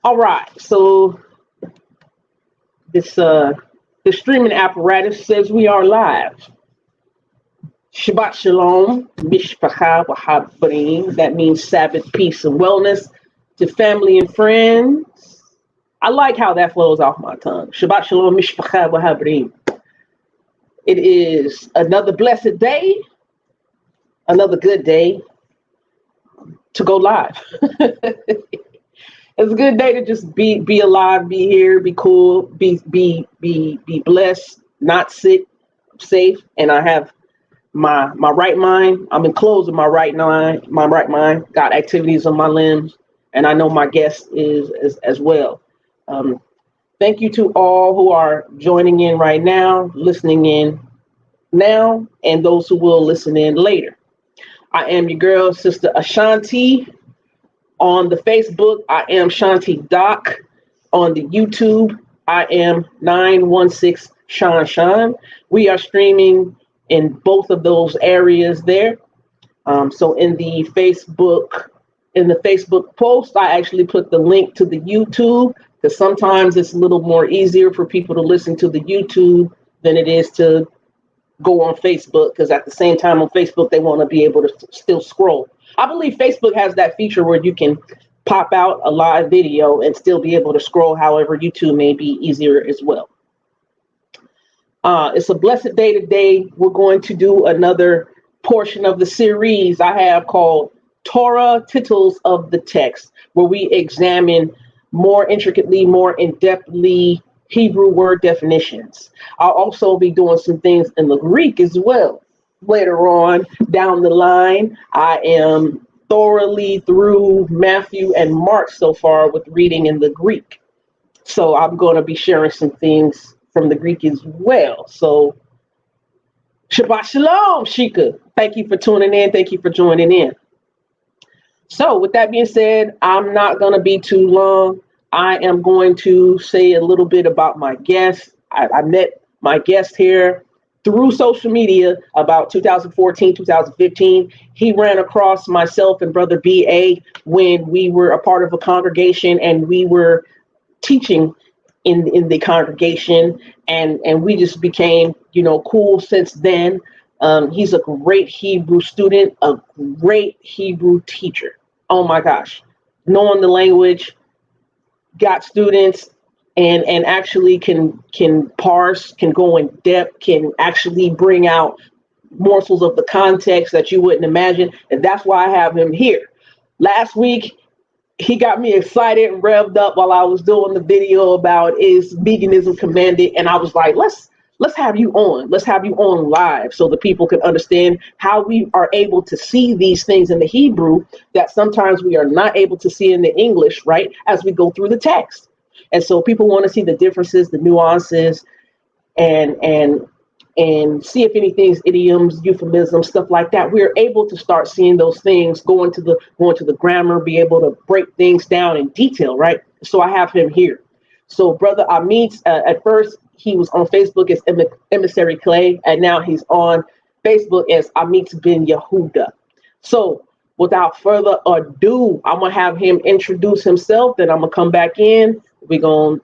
All right, so this the streaming apparatus says we are live. Shabbat Shalom, Mishpacha Wahabrim. That means Sabbath, peace, and wellness to family and friends. I like how that flows off my tongue. Shabbat Shalom, Mishpacha Wahabrim. It is another blessed day, another good day to go live. It's a good day to just be alive, be here, be cool, be blessed, not sick, safe, and I have my right mind. I'm enclosed in my right mind. My right mind got activities on my limbs, and I know my guest is as well. Thank you to all who are joining in right now, listening in now, and those who will listen in later. I am your girl, Sister Ashanti. On the Facebook, I am Shanti Doc. On the YouTube, I am 916 Sean. We are streaming in both of those areas there. So in the Facebook post, I actually put the link to the YouTube because sometimes it's a little more easier for people to listen to the YouTube than it is to go on Facebook, because at the same time on Facebook, they want to be able to still scroll. I believe Facebook has that feature where you can pop out a live video and still be able to scroll. However, YouTube may be easier as well. It's a blessed day today. We're going to do another portion of the series I have called Torah, Tittles of the Text, where we examine more intricately, more in-depthly Hebrew word definitions. I'll also be doing some things in the Greek as well. Later on down the line, I am thoroughly through Matthew and Mark so far with reading in the Greek. So I'm going to be sharing some things from the Greek as well. So Shabbat Shalom, Shika. Thank you for tuning in. Thank you for joining in. So with that being said, I'm not going to be too long. I am going to say a little bit about my guest. I met my guest here through social media about 2014, 2015. He ran across myself and Brother B.A. when we were a part of a congregation and we were teaching in the congregation, and we just became, cool since then. He's a great Hebrew student, a great Hebrew teacher. Oh my gosh. Knowing the language, got students, and actually can parse, can go in depth, can actually bring out morsels of the context that you wouldn't imagine. And that's why I have him here. Last week, he got me excited and revved up while I was doing the video about is veganism commanded. And I was like, let's have you on. Let's have you on live so the people can understand how we are able to see these things in the Hebrew that sometimes we are not able to see in the English, right, as we go through the text. And so people want to see the differences, the nuances, and see if anything's idioms, euphemisms, stuff like that. We're able to start seeing those things, go into the grammar, be able to break things down in detail, right? So I have him here. So Brother Amitz, at first he was on Facebook as Emissary Clay, and now he's on Facebook as Amitz Ben Yehuda. So without further ado, I'm gonna have him introduce himself. Then I'm gonna come back in. We're gonna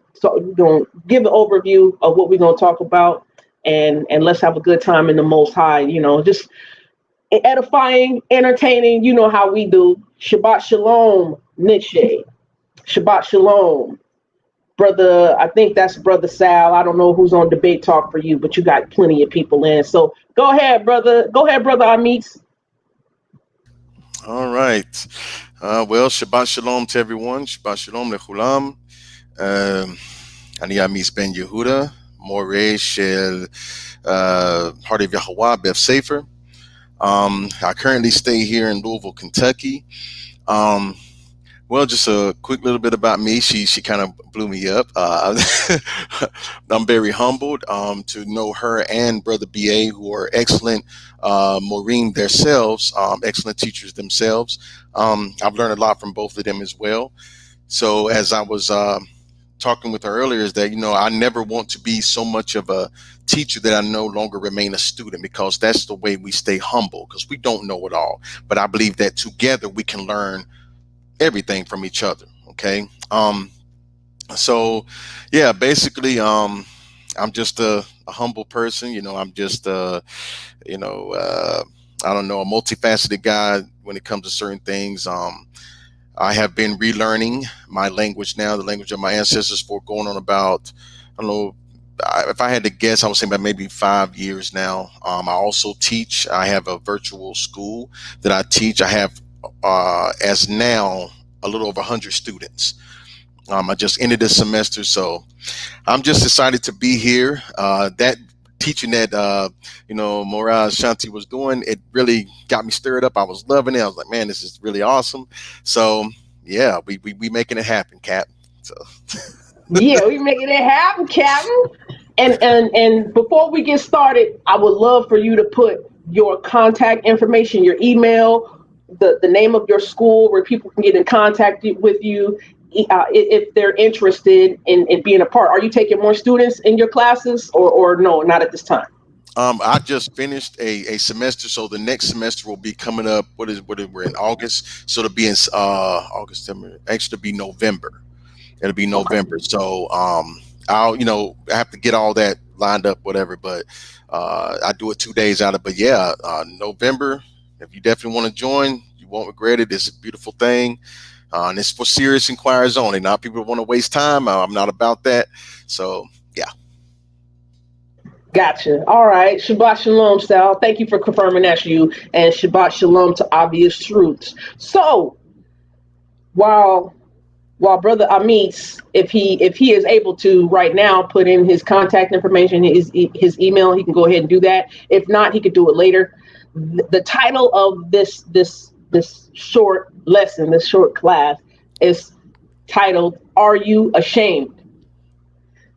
give an overview of what we're gonna talk about, and let's have a good time in the Most High. Just edifying, entertaining. You know how we do. Shabbat Shalom, Nietzsche. Shabbat Shalom, brother. I think that's Brother Sal. I don't know who's on Debate Talk for you, but you got plenty of people in. So go ahead, brother. Go ahead, Brother Amitz. All right. Well, Shabbat Shalom to everyone. Shabbat Shalom lechulam. אני Amitz Ben Yehuda, מורה של Heart of Yahweh, Beth Safer. I currently stay here in Louisville, Kentucky. Well, just a quick little bit about me. She kind of blew me up. I'm very humbled to know her and Brother B.A., who are excellent Morim themselves, excellent teachers themselves. I've learned a lot from both of them as well. So as I was talking with her earlier, is that, I never want to be so much of a teacher that I no longer remain a student, because that's the way we stay humble, because we don't know it all. But I believe that together we can learn everything from each other. Okay. So, yeah, basically, I'm just a humble person. I'm just you know, uh, I don't know, a multifaceted guy when it comes to certain things. I have been relearning my language now, the language of my ancestors, for going on about, I don't know, if I had to guess, I would say about maybe 5 years now. I also teach. I have a virtual school that I teach. I have, as now, a little over 100 students. I just ended this semester, so I'm just excited to be here. That teaching that Moraz Shanti was doing, it really got me stirred up. I was loving it. I was like, man, this is really awesome. So yeah, we making it happen, Cap. So Yeah, we making it happen, Captain. And before we get started, I would love for you to put your contact information, your email, the name of your school where people can get in contact with you if they're interested in being a part. Are you taking more students in your classes or no, not at this time? I just finished a semester, so the next semester will be coming up. We're in August, so it'll be in August, September. Actually, it'll be November. It'll be Okay. November. So I'll I have to get all that lined up, whatever. But I do it 2 days out of. But yeah, November. If you definitely want to join, you won't regret it. It's a beautiful thing, and it's for serious inquiries only. Not people want to waste time. I'm not about that. So yeah. Gotcha. All right. Shabbat Shalom, Sal. Thank you for confirming that's you. And Shabbat Shalom to Obvious Truths. So while Brother Amitz, if he is able to right now put in his contact information, his email, he can go ahead and do that. If not, he could do it later. The title of this short lesson, this short class, is titled "Are You Ashamed?"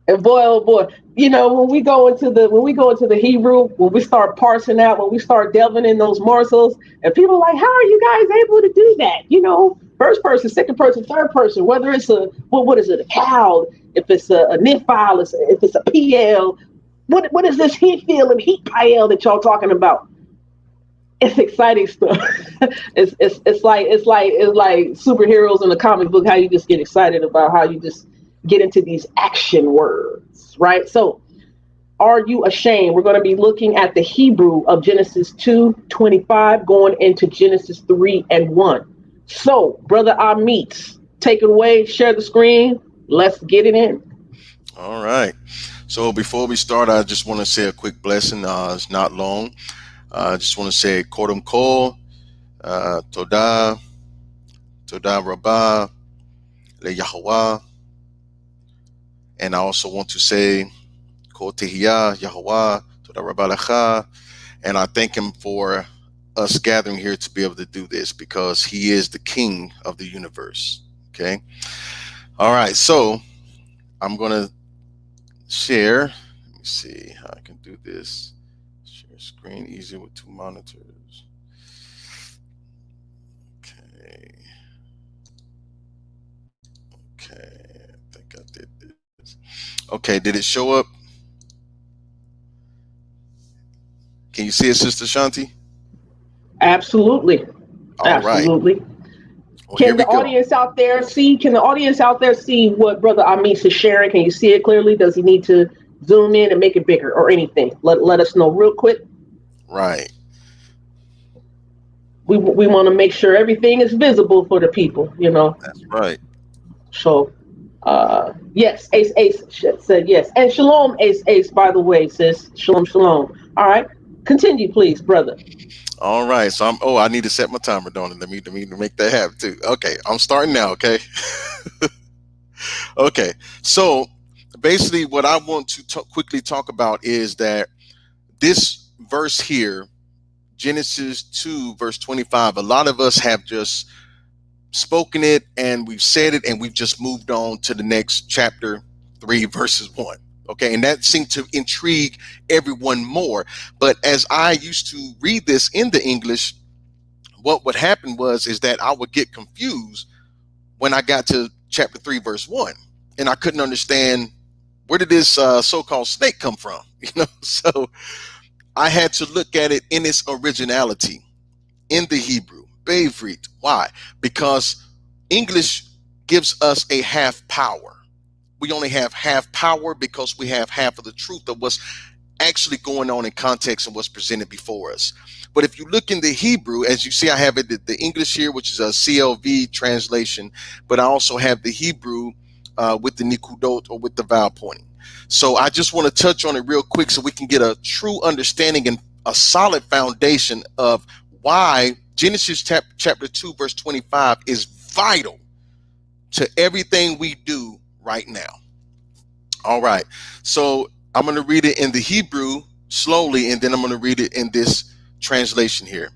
And boy, oh boy, when we go into the Hebrew, when we start parsing out, when we start delving in those morsels, and people are like, how are you guys able to do that? First person, second person, third person, whether it's what is it, a cow, if it's a nif file, if it's a PL, what is this heat feel and heat PL that y'all talking about? It's exciting stuff. It's like superheroes in the comic book, how you just get excited about how you just get into these action words, right? So, are you ashamed? We're going to be looking at the Hebrew of Genesis 2:25, going into Genesis 3:1. So, Brother Amit, take it away, share the screen. Let's get it in. All right. So before we start, I just want to say a quick blessing. It's not long. I just want to say Kodam Kol, Todah, Todah Rabbah, Le Yahweh. And I also want to say Kol Tehiyah, Yahweh, Todah Rabbah Lecha. And I thank him for us gathering here to be able to do this because he is the king of the universe. Okay. All right. So I'm going to share. Let me see how I can do this. Share screen easy with two monitors. Okay. Okay. I think I did this. Okay. Did it show up? Can you see it, Sister Shanti? Absolutely. All right. Absolutely. Well, here Can we the go. audience out there see? Can the audience out there see what Brother Amis is sharing? Can you see it clearly? Does he need to zoom in and make it bigger or anything? Let us know real quick. Right. We want to make sure everything is visible for the people. That's right. So, yes, Ace said yes. And Shalom, Ace, by the way, sis. Shalom, Shalom. All right. Continue, please, brother. All right. So I need to set my timer, don't it? Let me make that happen too. Okay. I'm starting now. Okay. Okay. So basically what I want to quickly talk about is that this verse here, Genesis 2, verse 25, a lot of us have just spoken it and we've said it and we've just moved on to the next chapter 3, verses 1. Okay. And that seemed to intrigue everyone more. But as I used to read this in the English, what would happen is that I would get confused when I got to chapter 3, verse 1. And I couldn't understand where did this so-called snake come from? So I had to look at it in its originality in the Hebrew, Bevrit. Why? Because English gives us a half power. we only have half power because we have half of the truth of what's actually going on in context and what's presented before us. But if you look in the Hebrew, as you see, I have it the English here, which is a CLV translation, but I also have the Hebrew with the nikudot, or with the vowel pointing. So I just want to touch on it real quick so we can get a true understanding and a solid foundation of why Genesis chapter 2 verse 25 is vital to everything we do right now. All right, so I'm going to read it in the Hebrew slowly, and then I'm going to read it in this translation here.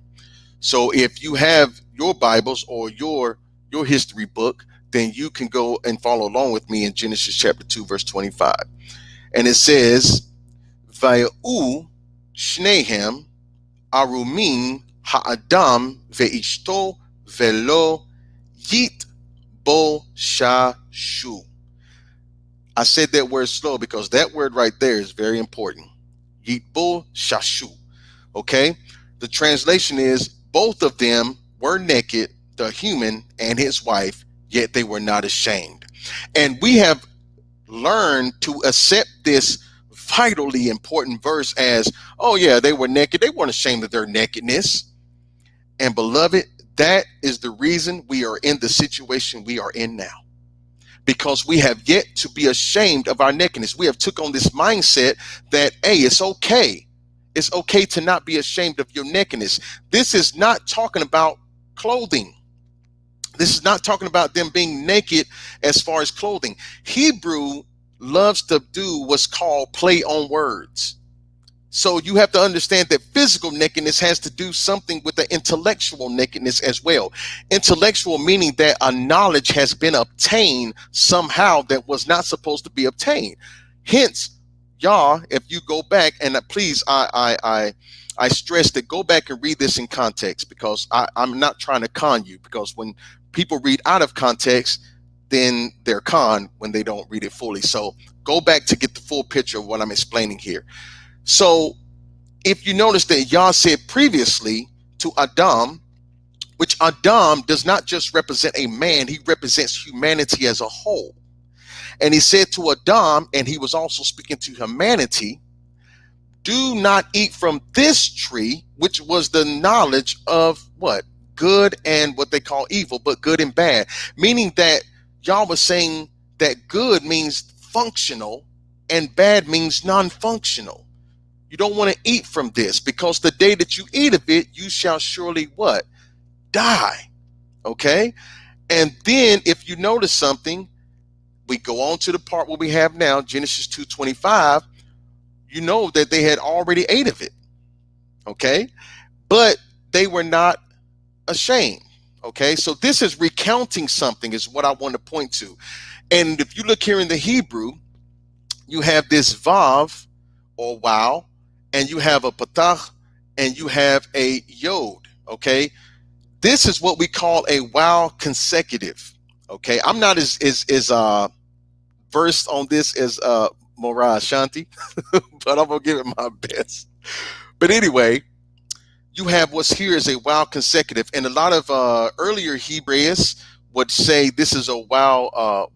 So if you have your Bibles or your history book, then you can go and follow along with me in Genesis chapter 2 verse 25. And it says, Vaya'u shnehem arumim ha'adam ve'ishto velo yit bo shashu. I said that word slow because that word right there is very important. Yit bo shashu. Okay? The translation is, both of them were naked, the human and his wife, yet they were not ashamed. And we have learned to accept this vitally important verse as, oh yeah, they were naked. They weren't ashamed of their nakedness. And beloved, that is the reason we are in the situation we are in now. Because we have yet to be ashamed of our nakedness. We have took on this mindset that, hey, it's okay. It's okay to not be ashamed of your nakedness. This is not talking about clothing. This is not talking about them being naked as far as clothing. Hebrew loves to do what's called play on words. So you have to understand that physical nakedness has to do something with the intellectual nakedness as well. Intellectual meaning that a knowledge has been obtained somehow that was not supposed to be obtained. Hence, y'all, if you go back, and please, I stress that go back and read this in context, because I'm not trying to con you, because when people read out of context, then they're conned when they don't read it fully. So go back to get the full picture of what I'm explaining here. So if you notice that Yah said previously to Adam, which Adam does not just represent a man, he represents humanity as a whole. And he said to Adam, and he was also speaking to humanity, do not eat from this tree, which was the knowledge of what? Good and what they call evil, but good and bad. Meaning that Yah was saying that good means functional and bad means non-functional. You don't want to eat from this, because the day that you eat of it, you shall surely what? Die. Okay? And then if you notice something, we go on to the part where we have now, Genesis 2:25, you know that they had already ate of it. Okay? But they were not ashamed. Okay? So this is recounting something, is what I want to point to. And if you look here in the Hebrew, you have this vav or wow, and you have a patach, and you have a yod. Okay, this is what we call a wow consecutive. Okay, I'm not as versed on this as Morah Shanti, but I'm gonna give it my best. But anyway, you have what's here is a wow consecutive, and a lot of earlier Hebraists would say this is a wow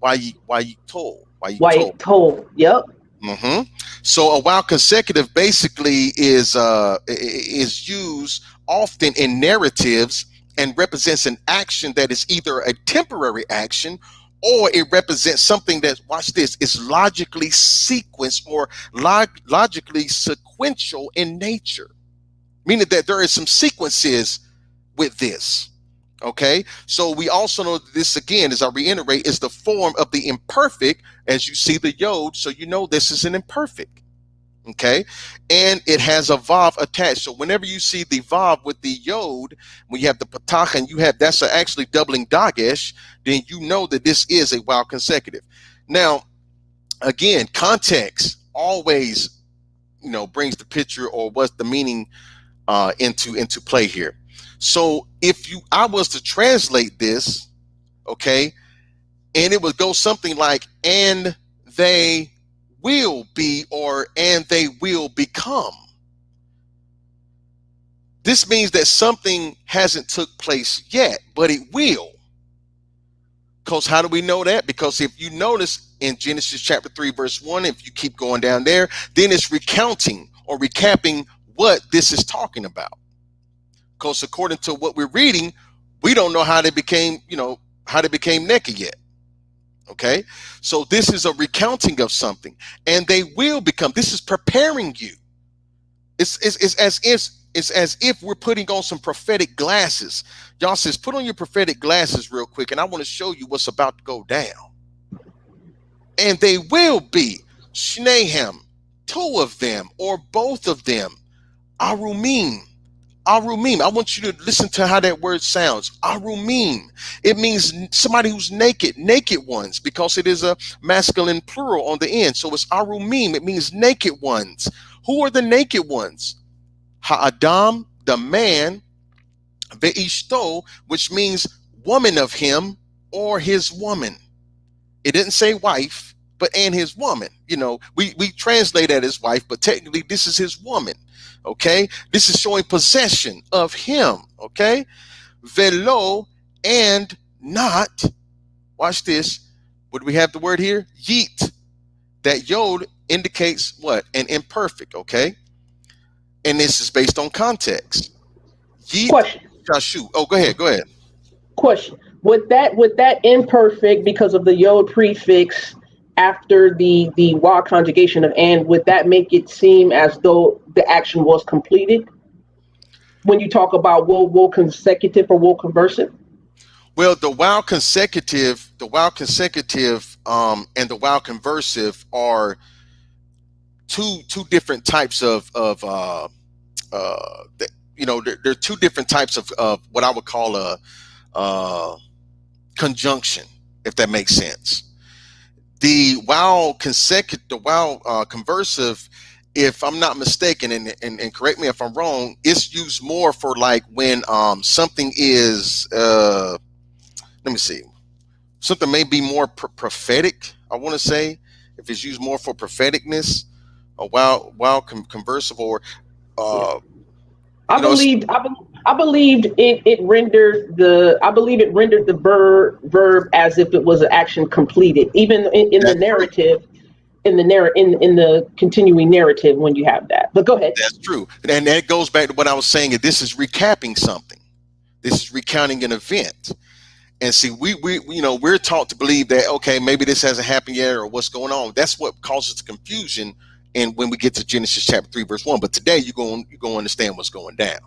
told. White told. Yep. Mm-hmm. So a wow consecutive basically is used often in narratives and represents an action that is either a temporary action, or it represents something that, watch this, is logically sequenced or logically sequential in nature, meaning that there is some sequences with this. Okay, so we also know that this, again, as I reiterate, is the form of the imperfect, as you see the yod, so you know this is an imperfect. Okay, and it has a vav attached. So whenever you see the vav with the yod, when you have the patach and you have that's actually doubling dagesh, then you know that this is a wow consecutive. Now, again, context always, brings the picture or what's the meaning into play here. So if I was to translate this, okay, and it would go something like, and they will be, or and they will become. This means that something hasn't took place yet, but it will. Because how do we know that? Because if you notice in Genesis chapter 3, verse 1, if you keep going down there, then it's recounting or recapping what this is talking about. Because according to what we're reading, we don't know how they became, how they became naked yet. Okay, so this is a recounting of something, and they will become. This is preparing you. It's as if we're putting on some prophetic glasses. Y'all says, put on your prophetic glasses real quick, and I want to show you what's about to go down. And they will be Shnehem, two of them, or both of them, Arumim. Arumim. I want you to listen to how that word sounds. Arumim. It means somebody who's naked, naked ones, because it is a masculine plural on the end. So it's Arumim. It means naked ones. Who are the naked ones? Ha'adam, the man, ve'ishto, which means woman of him or his woman. It didn't say wife, but and his woman. We translate that as wife, but technically this is his woman. Okay, this is showing possession of him. Okay, velo, and not. Watch this. What do we have the word here? Yeet. That yod indicates what? An imperfect. Okay, and this is based on context. Yeet. Question. Shashu. Oh, go ahead. Go ahead. Question. Would that imperfect, because of the yod prefix after the wa conjugation of and, would that make it seem as though the action was completed when you talk about will consecutive or will conversive? Well, the wow consecutive, and the wow conversive are two different types of they're two different types of what I would call a conjunction, if that makes sense. The wow conversive, if I'm not mistaken, and correct me if I'm wrong, it's used more for like when something is let me see, something may be more prophetic. I want to say if it's used more for propheticness, a wow conversive, or I believed it rendered the verb as if it was an action completed, even in the narrative, in the continuing narrative when you have that. But go ahead. That's true, and that goes back to what I was saying. This is recapping something. This is recounting an event. And see, we're taught to believe that, okay, maybe this hasn't happened yet, or what's going on. That's what causes the confusion. And when we get to Genesis chapter 3, verse 1, but today you're going to understand what's going down.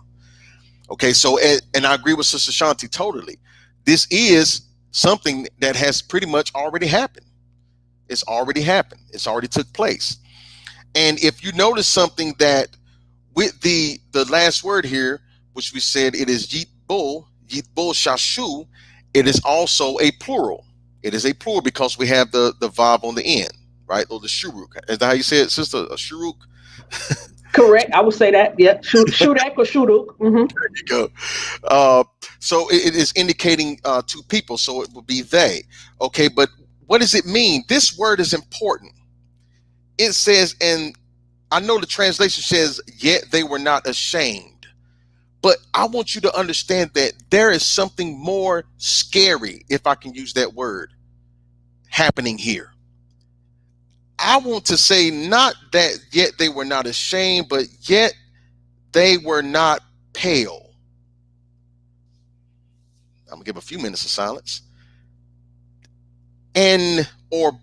Okay, so, and I agree with Sister Shanti totally. This is something that has pretty much already happened. It's already happened. It's already took place. And if you notice something, that with the last word here, which we said it is yitbo shashu, it is also a plural. It is a plural because we have the vav on the end, right? Or the shuruk. Is that how you say it, sister? A shuruk? Correct. I would say that. Yeah. Shudak or shuruk. Mm-hmm. There you go. So it is indicating two people. So it would be they. Okay. But what does it mean? This word is important. It says, and I know the translation says, yet they were not ashamed. But I want you to understand that there is something more scary, if I can use that word, happening here. I want to say not that yet they were not ashamed, but yet they were not pale. I'm gonna give a few minutes of silence.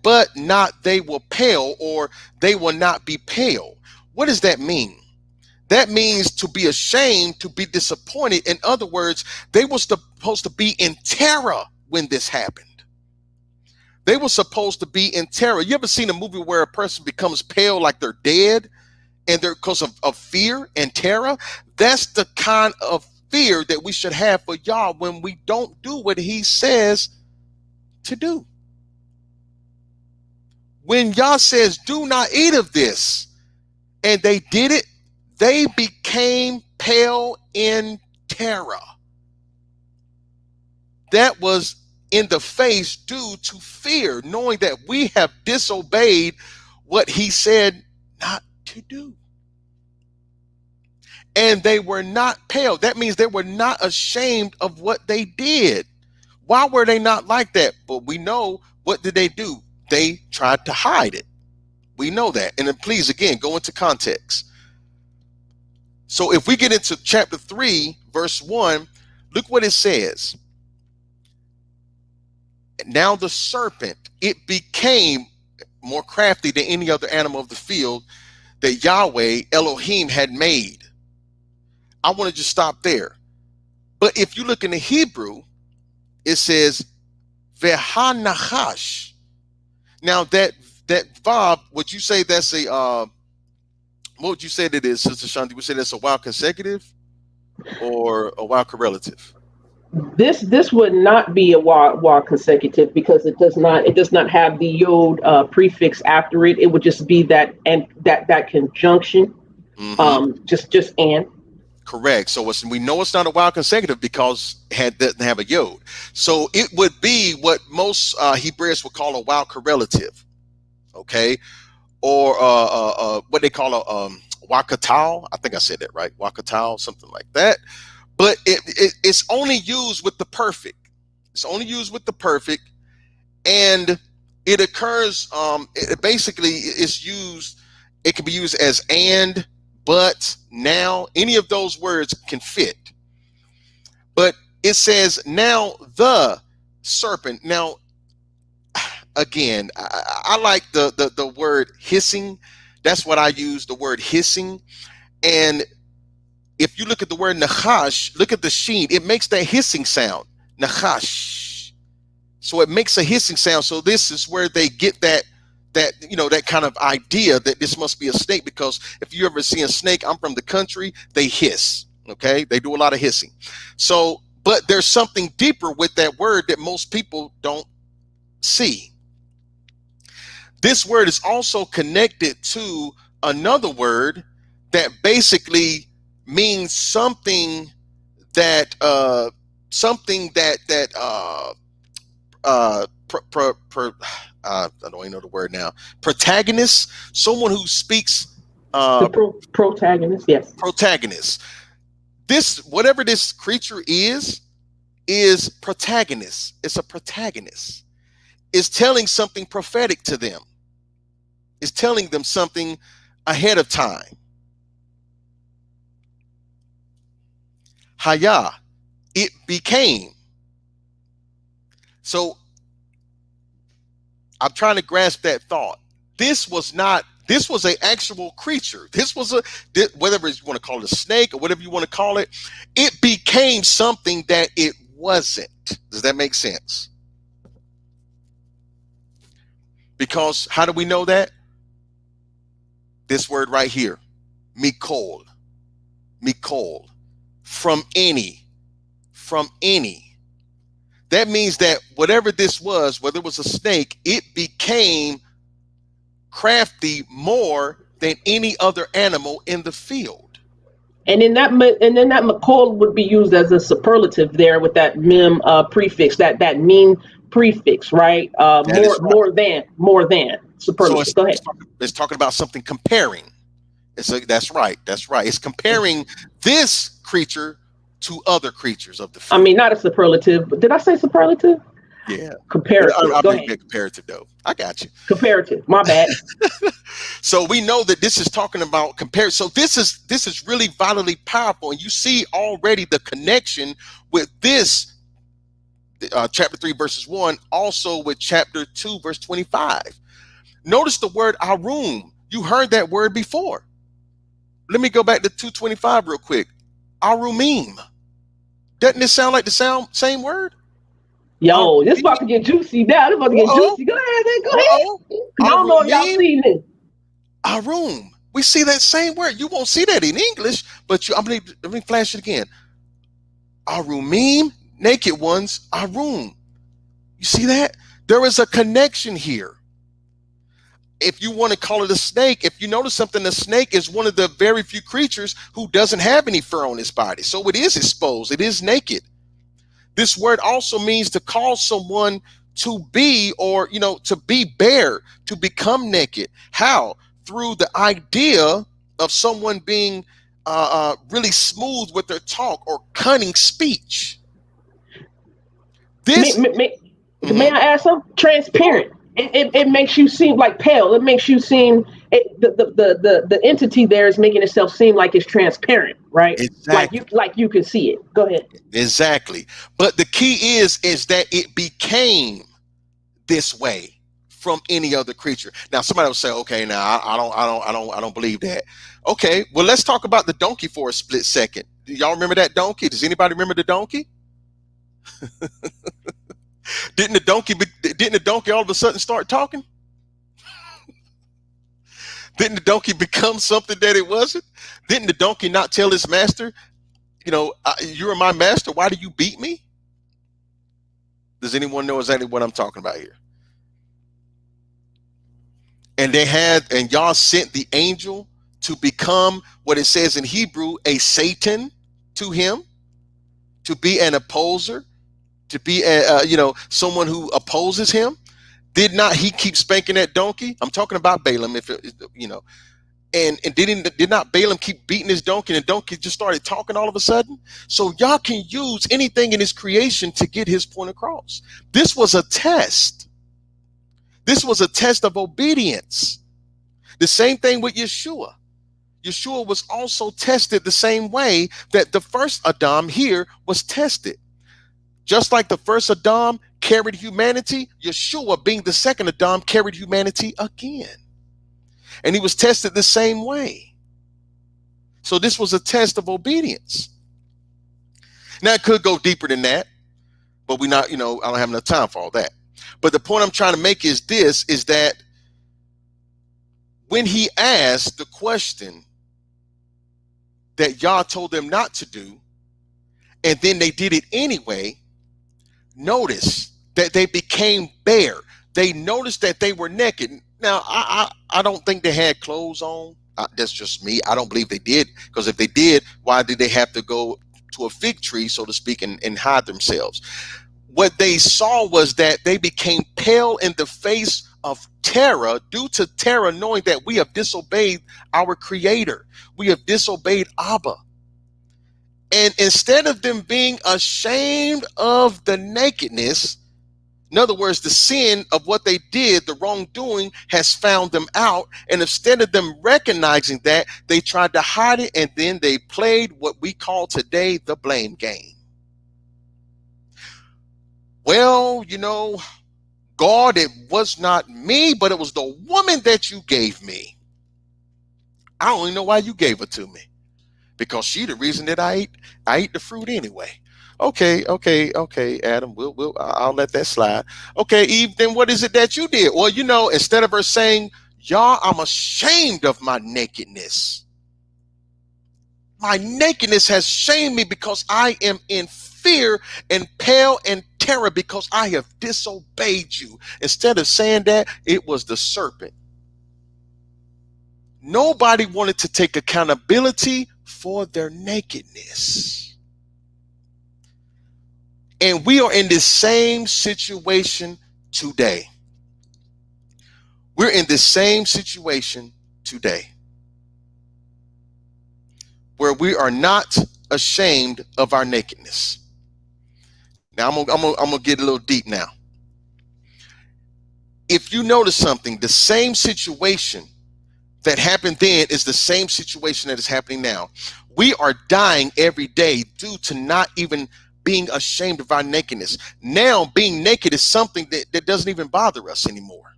But not they will pale, or they will not be pale. What does that mean? That means to be ashamed, to be disappointed. In other words, they were supposed to be in terror when this happened. They were supposed to be in terror. You ever seen a movie where a person becomes pale like they're dead, and they're because of fear and terror? That's the kind of fear that we should have for Yah when we don't do what he says to do. When Yah says, do not eat of this, and they did it, they became pale in terror. That was in the face due to fear, knowing that we have disobeyed what he said not to do. And they were not pale. That means they were not ashamed of what they did. Why were they not like that? But we know, what did they do? They tried to hide it. We know that. And then please, again, go into context. So if we get into chapter 3, verse 1, look what it says. Now the serpent, it became more crafty than any other animal of the field that Yahweh Elohim had made. I want to just stop there. But if you look in the Hebrew, it says Vehanachash. Now that vav, would you say that's a what would you say that is, Sister Shanti? Would you say that's a while consecutive or a while correlative? This would not be a while consecutive, because it does not have the yod prefix after it. It would just be that, and that conjunction. Just and. Correct. So we know it's not a while consecutive because it doesn't have a yod. So it would be what most Hebrews would call a while correlative. Okay. Or what they call a wakatal. I think I said that right. Wakatal, something like that. But it's only used with the perfect. It's only used with the perfect, and it occurs. It basically is used. It can be used as and, but, now. Any of those words can fit. But it says now the serpent. Now, again, I like the word hissing. That's what I use. The word hissing. And if you look at the word nachash, look at the sheen, it makes that hissing sound, nachash. So it makes a hissing sound. So this is where they get that kind of idea that this must be a snake, because if you ever see a snake, I'm from the country, they hiss. Okay, they do a lot of hissing. So, but there's something deeper with that word that most people don't see. This word is also connected to another word that basically means something that I don't even know the word now. Protagonist, someone who speaks. Protagonist, yes. Protagonist. This, whatever this creature is protagonist. It's a protagonist. It's telling something prophetic to them. It's telling them something ahead of time. Haya, it became. So I'm trying to grasp that thought. This was an actual creature. Whatever you want to call it, a snake or whatever you want to call it, it became something that it wasn't. Does that make sense? Because how do we know that? This word right here, mikol, from any. That means that whatever this was, whether it was a snake, it became crafty more than any other animal in the field. And then that makol would be used as a superlative there with that mem prefix, that mean prefix, right? More than superlative. So go ahead. It's talking about something comparing. That's right. It's comparing this creature to other creatures of the field. I mean, not a superlative, but did I say superlative? Yeah. Comparative. I'll make it comparative though. I got you. Comparative. My bad. So we know that this is talking about compare. So this is really vitally powerful, and you see already the connection with this chapter 3 verses 1, also with chapter 2 verse 25. Notice the word arum. You heard that word before. Let me go back to 225 real quick. Arumim. Doesn't it sound like the same word? Yo, this about to get juicy now. This about to get juicy. Go ahead, man. Go ahead. I don't know if y'all seen this. Arum. We see that same word. You won't see that in English, but let me flash it again. Arumim, naked ones, arum. You see that? There is a connection here. If you want to call it a snake, if you notice something, a snake is one of the very few creatures who doesn't have any fur on its body. So it is exposed. It is naked. This word also means to cause someone to be, or, to be bare, to become naked. How? Through the idea of someone being really smooth with their talk or cunning speech. May, This, may, may, may mhm, I ask something? sure, Transparent. It makes you seem like pale. It makes you seem the entity there is making itself seem like it's transparent, right? exactly, Like you can see it. Go ahead. exactly. But the key is that it became this way from any other creature. Now, somebody will say, "Okay, now I don't believe that." Okay, well, let's talk about the donkey for a split second. Do y'all remember that donkey? Does anybody remember the donkey? Didn't the donkey all of a sudden start talking? Didn't the donkey become something that it wasn't? Didn't the donkey not tell his master, "You're my master. Why do you beat me?" Does anyone know exactly what I'm talking about here? And y'all sent the angel to become what it says in Hebrew, a Satan to him, to be an opposer, to be someone who opposes him. Did not he keep spanking that donkey? I'm talking about Balaam. If it, you know, and did not Balaam keep beating his donkey, and the donkey just started talking all of a sudden? So y'all can use anything in his creation to get his point across. This was a test. This was a test of obedience. The same thing with Yeshua. Yeshua was also tested the same way that the first Adam here was tested. Just like the first Adam carried humanity, Yeshua, being the second Adam, carried humanity again. And he was tested the same way. So this was a test of obedience. Now, it could go deeper than that, but I don't have enough time for all that. But the point I'm trying to make is this, is that when he asked the question that Yah told them not to do, and then they did it anyway, notice that they became bare. They noticed that they were naked. Now, I don't think they had clothes on. That's just me. I don't believe they did, because if they did, why did they have to go to a fig tree, so to speak, and hide themselves? What they saw was that they became pale in the face of terror, due to terror, knowing that we have disobeyed our Creator. We have disobeyed Abba. And instead of them being ashamed of the nakedness, in other words, the sin of what they did, the wrongdoing has found them out. And instead of them recognizing that, they tried to hide it, and then they played what we call today the blame game. Well, God, it was not me, but it was the woman that you gave me. I don't even know why you gave her to me, because she the reason that I ate the fruit anyway. Okay, Adam, I'll let that slide. Okay, Eve, then what is it that you did? Well, instead of her saying, "Y'all, I'm ashamed of my nakedness. My nakedness has shamed me because I am in fear and pale and terror because I have disobeyed you." Instead of saying that, it was the serpent. Nobody wanted to take accountability for their nakedness. And we are in this same situation today. We're in this same situation today, where we are not ashamed of our nakedness. Now, I'm gonna get a little deep now. If you notice something, the same situation that happened then is the same situation that is happening now. We are dying every day due to not even being ashamed of our nakedness. Now, being naked is something that doesn't even bother us anymore.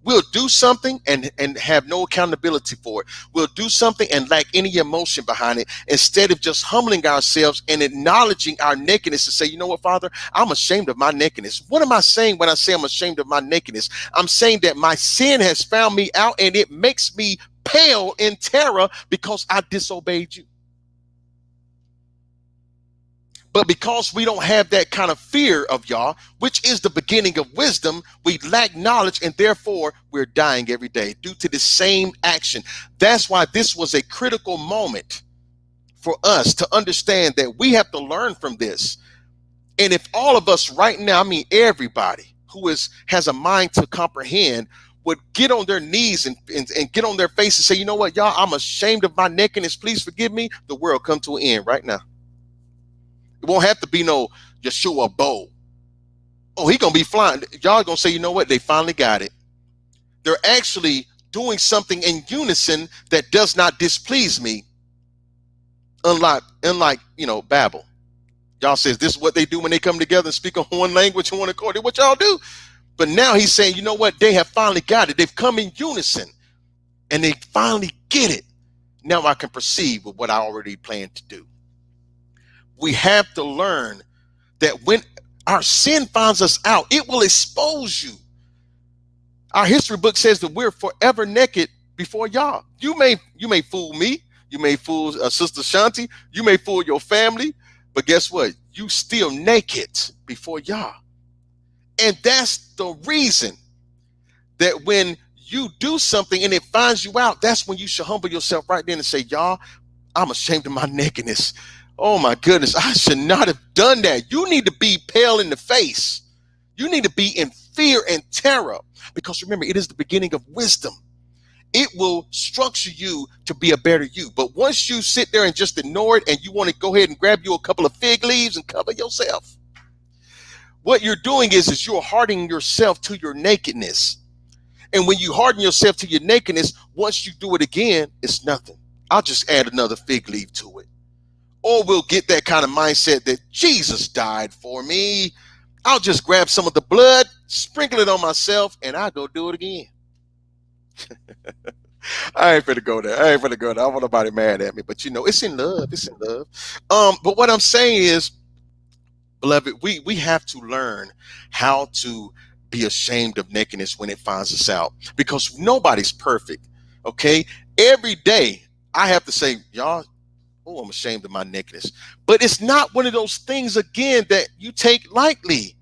We'll do something and have no accountability for it. We'll do something and lack any emotion behind it, instead of just humbling ourselves and acknowledging our nakedness and say, "You know what, Father, I'm ashamed of my nakedness." What am I saying when I say I'm ashamed of my nakedness? I'm saying that my sin has found me out, and it makes me pale in terror because I disobeyed you. But because we don't have that kind of fear of Yah, which is the beginning of wisdom, we lack knowledge, and therefore we're dying every day due to the same action. That's why this was a critical moment for us to understand that we have to learn from this. And if all of us right now, I mean everybody who has a mind to comprehend, would get on their knees and get on their face and say, "You know what, Yah, I'm ashamed of my nakedness. Please forgive me," the world come to an end right now. It won't have to be no Yeshua bow. Oh, he gonna be flying. Y'all gonna say, you know what? They finally got it. They're actually doing something in unison that does not displease me. Unlike Babel. Y'all says this is what they do when they come together and speak on one language and one accord. What y'all do? But now he's saying, you know what? They have finally got it. They've come in unison and they finally get it. Now I can proceed with what I already planned to do. We have to learn that when our sin finds us out, it will expose you. Our history book says that we're forever naked before Yah. You may fool me. You may fool Sister Shanti. You may fool your family. But guess what? You still naked before Yah. And that's the reason that when you do something and it finds you out, that's when you should humble yourself right then and say, Yah, I'm ashamed of my nakedness. Oh my goodness, I should not have done that. You need to be pale in the face. You need to be in fear and terror, because remember, it is the beginning of wisdom. It will structure you to be a better you. But once you sit there and just ignore it and you want to go ahead and grab you a couple of fig leaves and cover yourself, what you're doing is you're hardening yourself to your nakedness. And when you harden yourself to your nakedness, once you do it again, it's nothing. I'll just add another fig leaf to it. Or we'll get that kind of mindset that Jesus died for me. I'll just grab some of the blood, sprinkle it on myself, and I'll go do it again. I ain't finna go there. I don't want nobody mad at me, but it's in love. It's in love. But what I'm saying is, beloved, we have to learn how to be ashamed of nakedness when it finds us out, because nobody's perfect. Okay. Every day I have to say, y'all, oh, I'm ashamed of my nakedness. But it's not one of those things, again, that you take lightly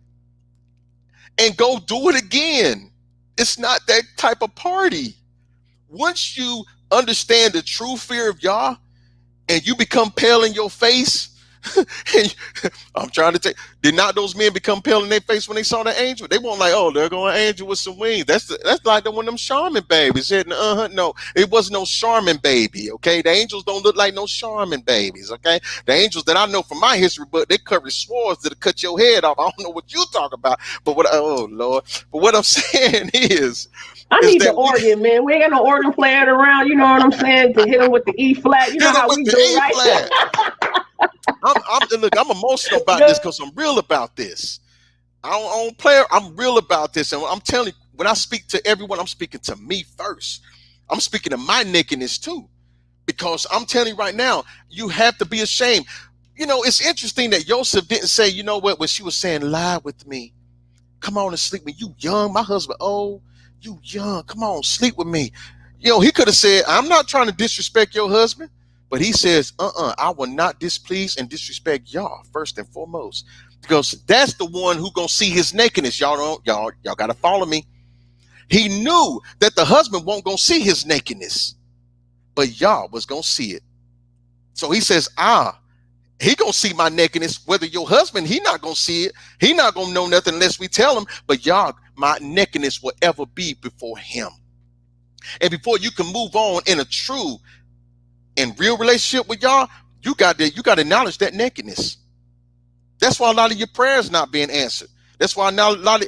and go do it again. It's not that type of party. Once you understand the true fear of Yah and you become pale in your face, and I'm trying to take, did not those men become pale in their face when they saw the angel? They weren't like, oh, they're going an angel with some wings. That's like the one of them Charmin babies. No, it wasn't no Charmin baby. Okay, the angels don't look like no Charmin babies. Okay, the angels that I know from my history book, they carry swords that'll cut your head off. I don't know what you talk about, but oh Lord, but what I'm saying is need the that organ, man. We ain't got no organ playing around. You know what I'm saying? To hit them with the E flat. You know how we do, right? Look, I'm emotional about this because I'm real about this. I don't play. I'm real about this, and I'm telling you, when I speak to everyone, I'm speaking to me first. I'm speaking to my nakedness too, because I'm telling you right now, you have to be ashamed. It's interesting that Joseph didn't say, you know what, when she was saying, lie with me, come on and sleep with me. You young, my husband, oh, you young, come on, sleep with me. He could have said, I'm not trying to disrespect your husband. But he says, I will not displease and disrespect Yah first and foremost, because that's the one who gonna see his nakedness. Y'all gotta follow me. He knew that the husband won't gonna see his nakedness, but Yah was gonna see it. So he says, he gonna see my nakedness. Whether your husband, he not gonna see it. He not gonna know nothing unless we tell him. But Yah, my nakedness will ever be before him. And before you can move on in a true and real relationship with Yah, you got to acknowledge that nakedness. That's why a lot of your prayers not being answered. That's why now a lot of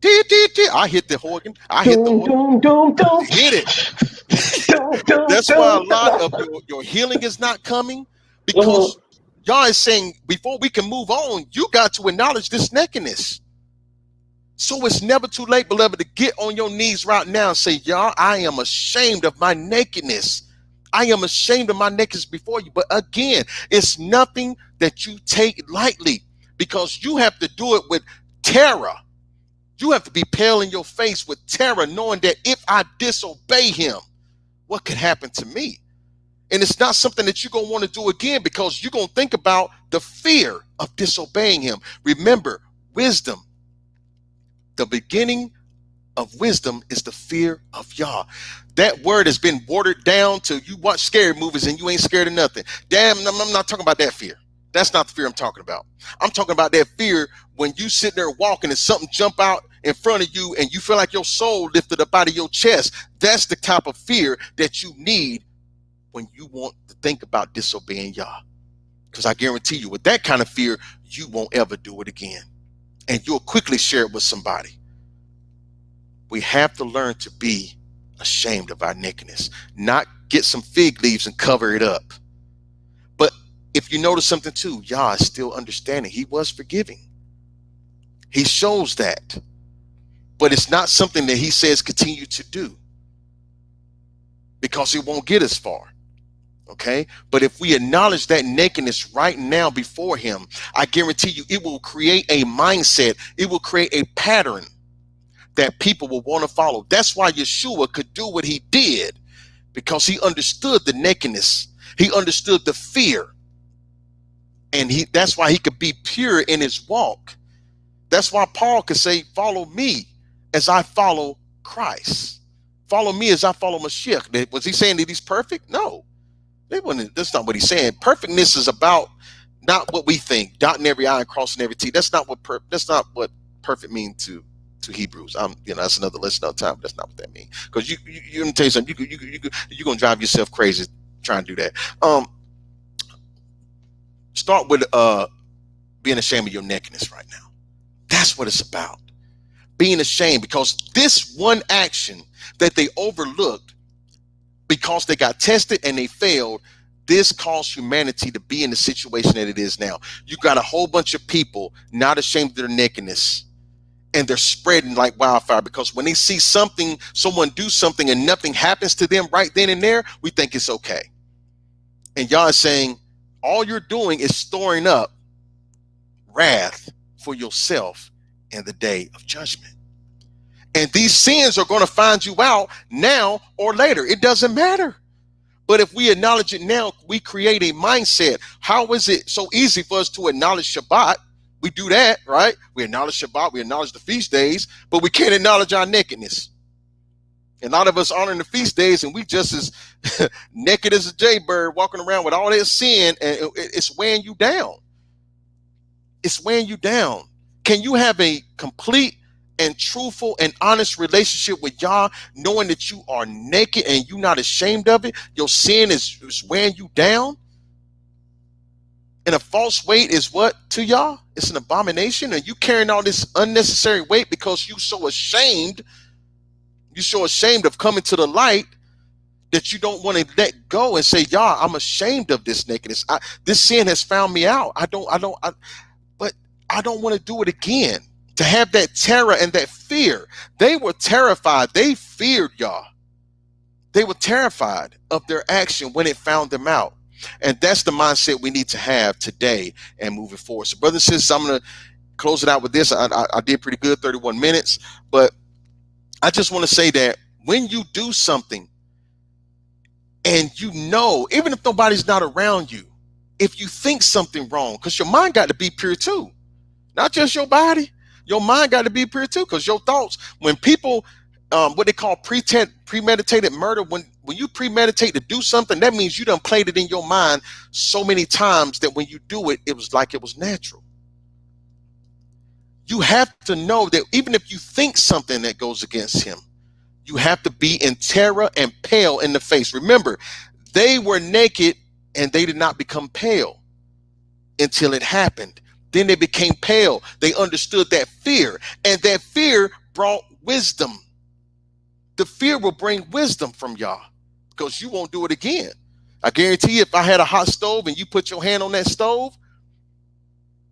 I hit the organ. I hit the organ. Hit it. That's why a lot of your healing is not coming, because Yah is saying, before we can move on, you got to acknowledge this nakedness. So it's never too late, beloved, to get on your knees right now and say, Yah, I am ashamed of my nakedness. I am ashamed of my nakedness before you. But again, it's nothing that you take lightly, because you have to do it with terror. You have to be pale in your face with terror, knowing that if I disobey him, what could happen to me? And it's not something that you're going to want to do again, because you're going to think about the fear of disobeying him. Remember, wisdom, the beginning of wisdom is the fear of Yah. That word has been watered down to, you watch scary movies and you ain't scared of nothing. Damn, I'm not talking about that fear. That's not the fear I'm talking about. I'm talking about that fear when you sit there walking and something jump out in front of you and you feel like your soul lifted up out of your chest. That's the type of fear that you need when you want to think about disobeying Yah. Because I guarantee you, with that kind of fear, you won't ever do it again. and you'll quickly share it with somebody. We have to learn to be ashamed of our nakedness, not get some fig leaves and cover it up. But if you notice something too, Yah is still understanding. He was forgiving. He shows that. But it's not something that he says continue to do, because it won't get us far. Okay? But if we acknowledge that nakedness right now before him, I guarantee you it will create a mindset. It will create a pattern that people will want to follow. That's why Yeshua could do what he did, because he understood the nakedness. He understood the fear. And that's why he could be pure in his walk. That's why Paul could say, follow me as I follow Christ. Follow me as I follow Mashiach. Was he saying that he's perfect? No. That's not what he's saying. Perfectness is about not what we think, dotting every I and crossing every T. That's not what perfect means to Hebrews. That's another lesson another time. But that's not what that means. Because you let me tell you something. You're gonna drive yourself crazy trying to do that. Start with being ashamed of your nakedness right now. That's what it's about. Being ashamed, because this one action that they overlooked, because they got tested and they failed, this caused humanity to be in the situation that it is now. You got a whole bunch of people not ashamed of their nakedness, and they're spreading like wildfire, because when they see someone do something and nothing happens to them right then and there, we think it's okay. And y'all are saying all you're doing is storing up wrath for yourself in the day of judgment. And these sins are going to find you out now or later. It doesn't matter. But if we acknowledge it now, we create a mindset. How is it so easy for us to acknowledge Shabbat? We do that, right? We acknowledge Shabbat, we acknowledge the feast days, but we can't acknowledge our nakedness. And a lot of us honoring the feast days, and we just as naked as a jaybird walking around with all that sin, and it's weighing you down. It's weighing you down. Can you have a complete and truthful and honest relationship with Yah, knowing that you are naked and you're not ashamed of it? Your sin is weighing you down. And a false weight is what to Yah? It's an abomination. And you carrying all this unnecessary weight because you're so ashamed. You're so ashamed of coming to the light that you don't want to let go and say, Yah, I'm ashamed of this nakedness. This sin has found me out. But I don't want to do it again. To have that terror and that fear. They were terrified. They feared Yah. They were terrified of their action when it found them out. And that's the mindset we need to have today and moving forward. So brothers and sisters, I'm going to close it out with this. I did pretty good, 31 minutes. But I just want to say that when you do something and you know, even if nobody's not around you, if you think something wrong, because your mind got to be pure too, not just your body. Your mind got to be pure too, because your thoughts, when people, what they call premeditated murder, when you premeditate to do something, that means you done played it in your mind so many times that when you do it, it was like it was natural. You have to know that even if you think something that goes against him, you have to be in terror and pale in the face. Remember, they were naked and they did not become pale until it happened. Then they became pale. They understood that fear, and that fear brought wisdom. The fear will bring wisdom from Yah, because you won't do it again. I guarantee you, if I had a hot stove and you put your hand on that stove,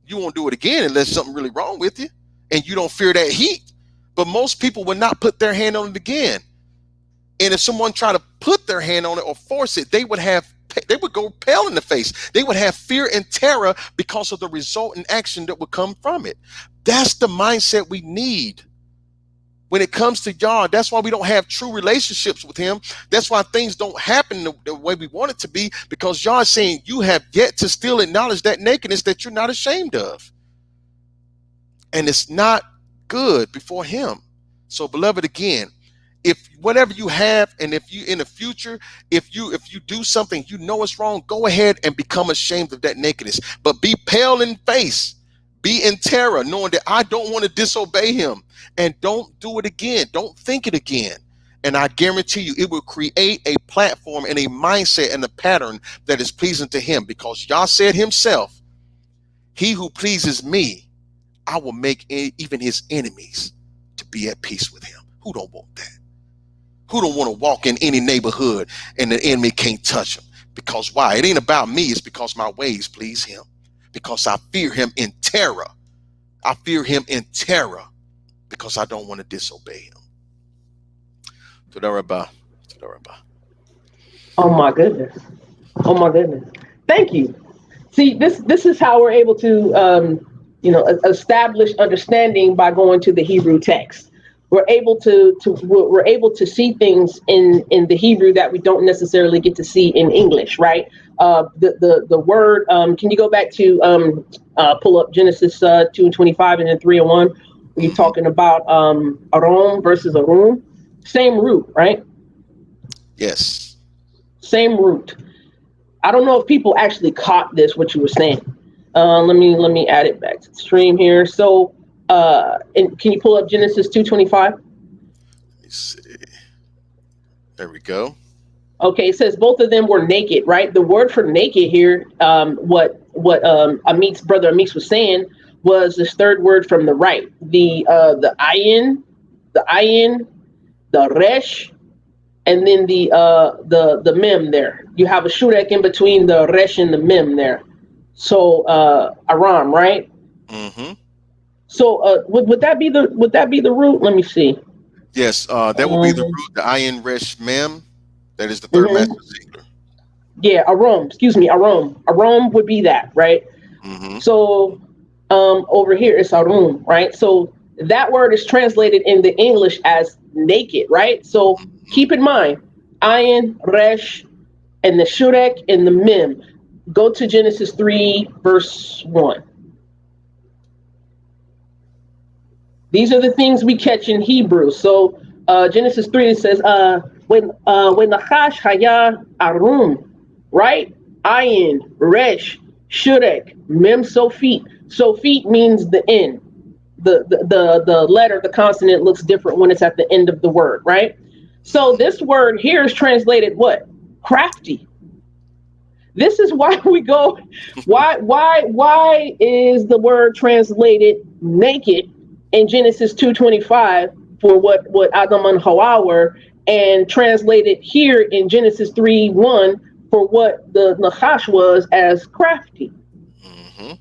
you won't do it again unless something really wrong with you and you don't fear that heat. But most people would not put their hand on it again. And if someone tried to put their hand on it or force it, they would go pale in the face. They would have fear and terror because of the resultant action that would come from it. That's the mindset we need when it comes to Yah. That's why we don't have true relationships with him. That's why things don't happen the way we want it to be, because Yah is saying you have yet to still acknowledge that nakedness that you're not ashamed of. And it's not good before him. So beloved, again, if whatever you have, and if you in the future, if you do something you know is wrong, go ahead and become ashamed of that nakedness. But be pale in face, be in terror, knowing that I don't want to disobey him, and don't do it again. Don't think it again. And I guarantee you, it will create a platform and a mindset and a pattern that is pleasing to him, because Yah said himself, he who pleases me, I will make even his enemies to be at peace with him. Who don't want that? Who don't want to walk in any neighborhood and the enemy can't touch him? Because why? It ain't about me. It's because my ways please him. Because I fear him in terror. I fear him in terror because I don't want to disobey him. Toda Rabah. Toda Rabah. Oh my goodness. Oh my goodness. Thank you. See, this is how we're able to establish understanding by going to the Hebrew text. We're able to see things in the Hebrew that we don't necessarily get to see in English, right? The word. Can you go back to pull up Genesis 2:25 and then 3:1? You're talking about Arom versus Arum, same root, right? Yes. Same root. I don't know if people actually caught this, what you were saying. Let me add it back to the stream here. So, and can you pull up Genesis 2:25? Let me see. There we go. Okay, it says both of them were naked, right? The word for naked here, what brother Amitz was saying was this third word from the right. The ayin, the resh, and then the mem there. You have a shurek in between the resh and the mem there. So Aram, right? Mm-hmm. So would that be the root? Let me see. Yes, that will be the root, the ayin resh mem. That is the third masculine singular. Yeah, Aram. Excuse me, Aram. Aram would be that, right? Mm-hmm. So over here it's Arum, right? So that word is translated in the English as naked, right? So keep in mind, ayin, resh, and the shurek and the mem. Go to Genesis 3, verse 1. These are the things we catch in Hebrew. So Genesis 3, it says, when Nachash haya arum, right? Ayin, resh, shurek, mem sofit. Sofit means the end. The letter, the consonant looks different when it's at the end of the word, right? So this word here is translated what? Crafty. This is why we go. Why is the word translated naked in Genesis 2:25 for what Adam and Hawa were, and translated here in Genesis 3:1 for what the Nachash was as crafty. Mm-hmm.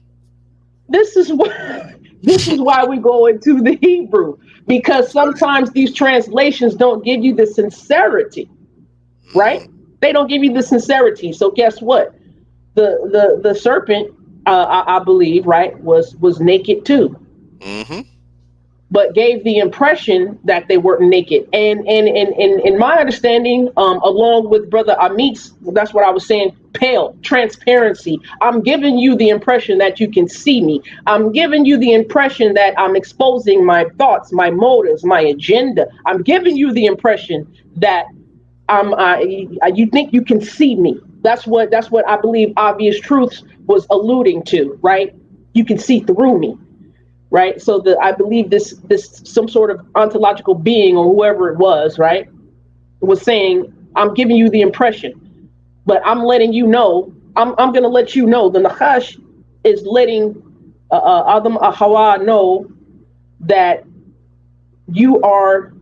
This is why we go into the Hebrew, because sometimes these translations don't give you the sincerity, right? They don't give you the sincerity. So guess what? The serpent, I believe, right, was naked too, but gave the impression that they weren't naked. And in my understanding, along with Brother Amitz, that's what I was saying. Pale transparency. I'm giving you the impression that you can see me. I'm giving you the impression that I'm exposing my thoughts, my motives, my agenda. I'm giving you the impression that you think you can see me. That's what I believe Obvious Truths was alluding to, right? You can see through me, right? So I believe this some sort of ontological being or whoever it was, right, was saying, I'm giving you the impression, but I'm letting you know. I'm going to let you know. The Nachash is letting Adam Hawa know that you are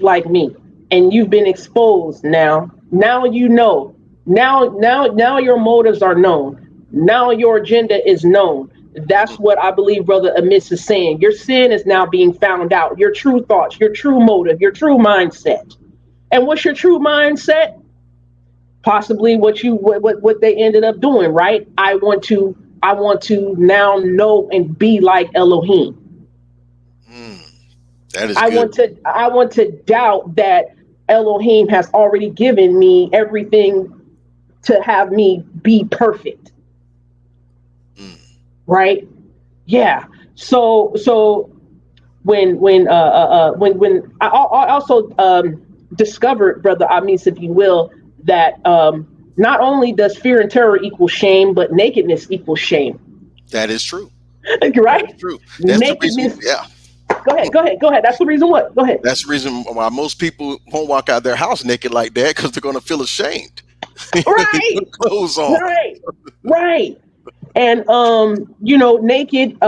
like me, and you've been exposed now. Now you know. Now your motives are known. Now your agenda is known. That's what I believe Brother Amitz is saying. Your sin is now being found out. Your true thoughts, your true motive, your true mindset. And what's your true mindset? Possibly what they ended up doing, right? I want to now know and be like Elohim. That is good. I want to doubt that Elohim has already given me everything to have me be perfect. Right? Yeah. So when I also discovered, Brother Amitz, if you will, that not only does fear and terror equal shame, but nakedness equals shame. That is true. Right? That's true. That's nakedness. The reason, yeah. Go ahead. That's the reason what? Go ahead. That's the reason why most people won't walk out their house naked like that, because they're going to feel ashamed. Right. They put clothes on. Right. And naked.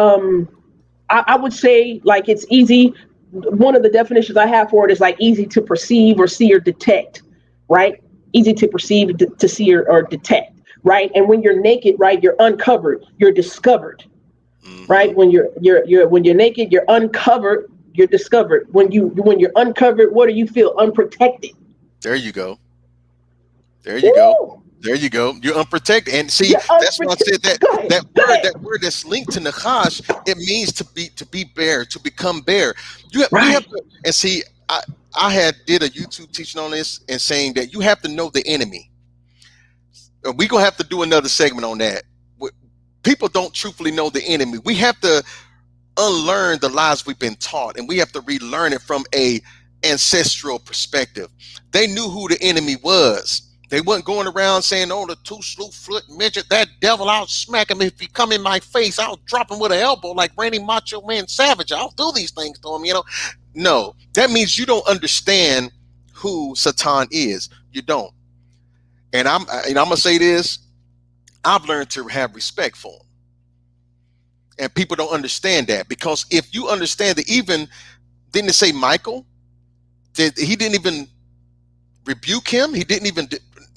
I would say like it's easy. One of the definitions I have for it is like easy to perceive or see or detect, right? Easy to perceive, to see or detect, right? And when you're naked, right, you're uncovered, you're discovered, right? When you're naked, you're uncovered, you're discovered. When you're uncovered, what do you feel? Unprotected. There you go. There you go. Woo! There you go. You're unprotected. And see, You're that's why I said that Go ahead. that Go word, ahead. that word that's linked to Nachash, it means to be bare, to become bare. We have Right. to, and see, I had did a YouTube teaching on this and saying that you have to know the enemy. And we're gonna have to do another segment on that. People don't truthfully know the enemy. We have to unlearn the lies we've been taught, and we have to relearn it from a ancestral perspective. They knew who the enemy was. They wasn't going around saying, "Oh, the two slew foot midget, that devil, I'll smack him if he come in my face. I'll drop him with an elbow like Randy Macho Man Savage. I'll do these things to him." No, that means you don't understand who Satan is. You don't. And I'm gonna say this: I've learned to have respect for him. And people don't understand that, because if you understand that, even didn't it say Michael? He didn't even rebuke him. He didn't even.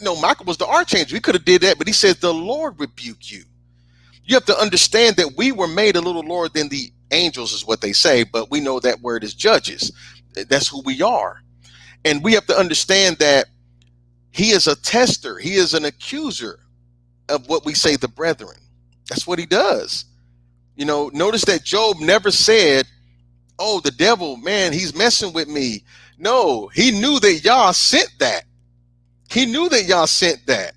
No, Michael was the archangel. He could have did that, but he said, "The Lord rebuke you." You have to understand that we were made a little lower than the angels, is what they say, but we know that word is judges. That's who we are, and we have to understand that he is a tester. He is an accuser of what we say, the brethren. That's what he does. Notice that Job never said, "Oh, the devil, man, he's messing with me." No, he knew that Yah sent that. He knew that Yah sent that.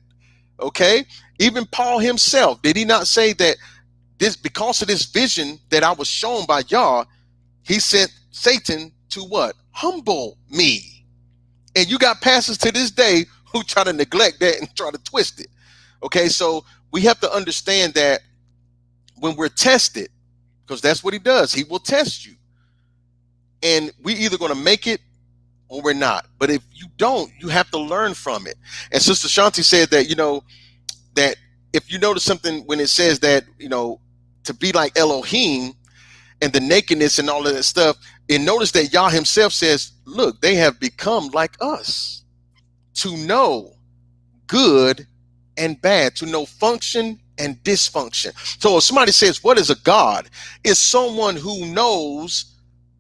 Okay? Even Paul himself, did he not say that because of this vision that I was shown by Yah, he sent Satan to what? Humble me. And you got pastors to this day who try to neglect that and try to twist it. Okay, so we have to understand that when we're tested, because that's what he does, he will test you. And we either going to make it or we're not. But if you don't, you have to learn from it. And Sister Shanti said that, that if you notice something when it says that, to be like Elohim and the nakedness and all of that stuff, and notice that Yah himself says, look, they have become like us, to know good and bad, to know function and dysfunction. So if somebody says, what is a God? It's someone who knows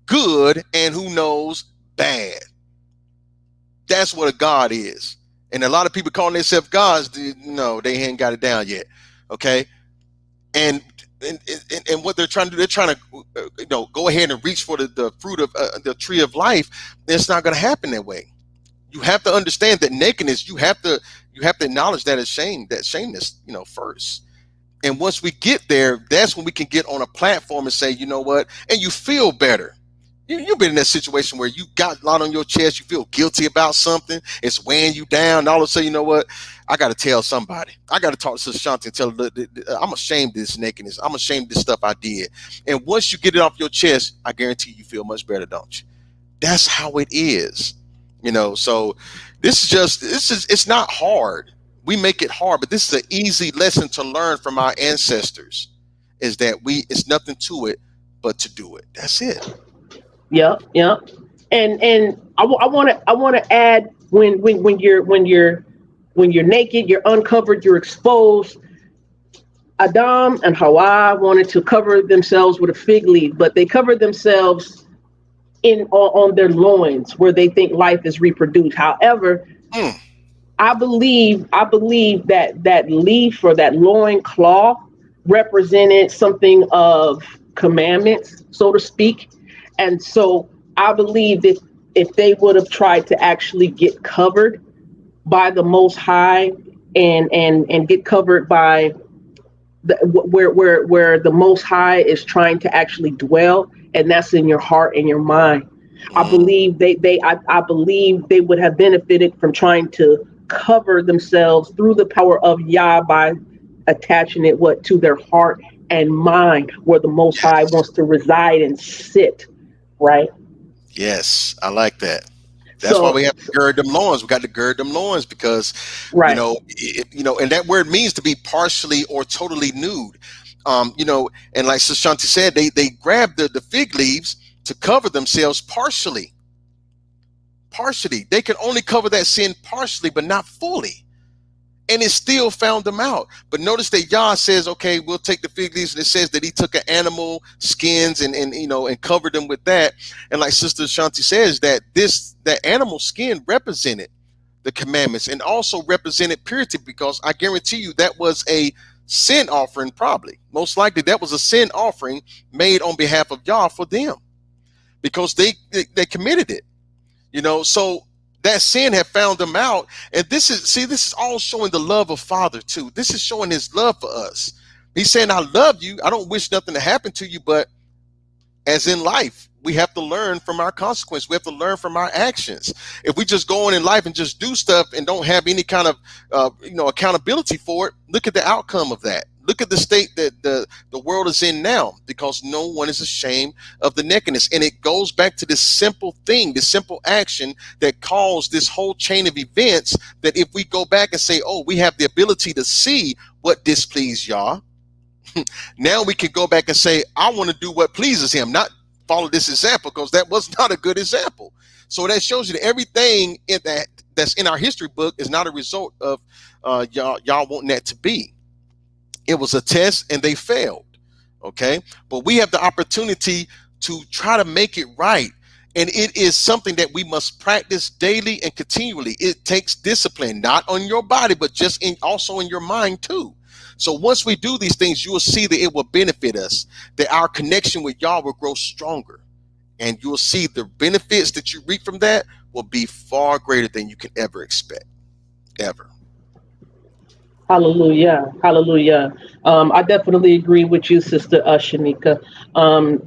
good and who knows bad. That's what a God is. And a lot of people calling themselves gods, no, they ain't got it down yet. Okay. And what they're trying to do, they're trying to go ahead and reach for the fruit of the tree of life. It's not going to happen that way. You have to understand that nakedness, you have to acknowledge that as shame, that shameness, first. And once we get there, that's when we can get on a platform and say, you know what, and you feel better. You've been in that situation where you got a lot on your chest, you feel guilty about something, it's weighing you down, and all of a sudden, you know what, I got to tell somebody. I got to talk to Shanti and tell her, I'm ashamed of this nakedness. I'm ashamed of this stuff I did. And once you get it off your chest, I guarantee you feel much better, don't you? That's how it is. So it's not hard. We make it hard, but this is an easy lesson to learn from our ancestors, is that it's nothing to it but to do it. That's it. Yeah. And I want to add, when you're naked, you're uncovered, you're exposed. Adam and Hawa wanted to cover themselves with a fig leaf, but they covered themselves on their loins, where they think life is reproduced. However, I believe that leaf, or that loin cloth, represented something of commandments, so to speak. And so I believe that if they would have tried to actually get covered by the Most High, and get covered by where the Most High is trying to actually dwell, and that's in your heart and your mind. I believe I believe they would have benefited from trying to cover themselves through the power of Yah by attaching it to their heart and mind, where the Most High wants to reside and sit. Right. Yes, I like that. That's why we have to gird them loins. We got to gird them loins because, right. And that word means to be partially or totally nude. And like Sister Shanti said, they grabbed the fig leaves to cover themselves partially. They can only cover that sin partially, but not fully. And it still found them out. But notice that Yah says, okay, we'll take the fig leaves, and it says that he took an animal skins and covered them with that. And like Sister Shanti says, that animal skin represented the commandments and also represented purity, because I guarantee you that was a sin offering, probably. Most likely that was a sin offering made on behalf of Yah for them, because they committed it. So that sin had found them out. And this is all showing the love of Father too. This is showing his love for us. He's saying, I love you. I don't wish nothing to happen to you, but as in life, we have to learn from our consequence. We have to learn from our actions. If we just go on in life and just do stuff and don't have any kind of accountability for it, look at the outcome of that. Look at the state that the world is in now, because no one is ashamed of the nakedness. And it goes back to this simple thing, this simple action that caused this whole chain of events, that if we go back and say, oh, we have the ability to see what displeased Yah, now we can go back and say, I want to do what pleases him, not follow this example, because that was not a good example. So that shows you that everything that's in our history book is not a result of y'all wanting that to be. It was a test and they failed. Okay. But we have the opportunity to try to make it right. And it is something that we must practice daily and continually. It takes discipline, not on your body, but just also in your mind too. So once we do these things, you will see that it will benefit us, that our connection with Yah will grow stronger. And you'll see the benefits that you reap from that will be far greater than you can ever expect. Ever. Hallelujah. Hallelujah. I definitely agree with you, Sister Shanika.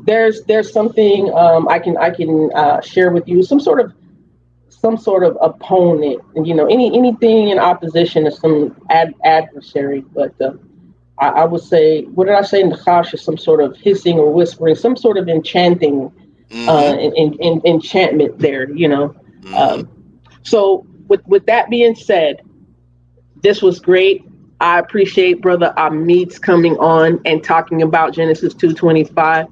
There's something I can share with you, some sort of opponent, and anything in opposition to some adversary. But I would say, what did I say in the Chash, is some sort of hissing or whispering, some sort of enchanting, enchantment there. So with that being said, this was great. I appreciate Brother Amitz coming on and talking about Genesis 2:25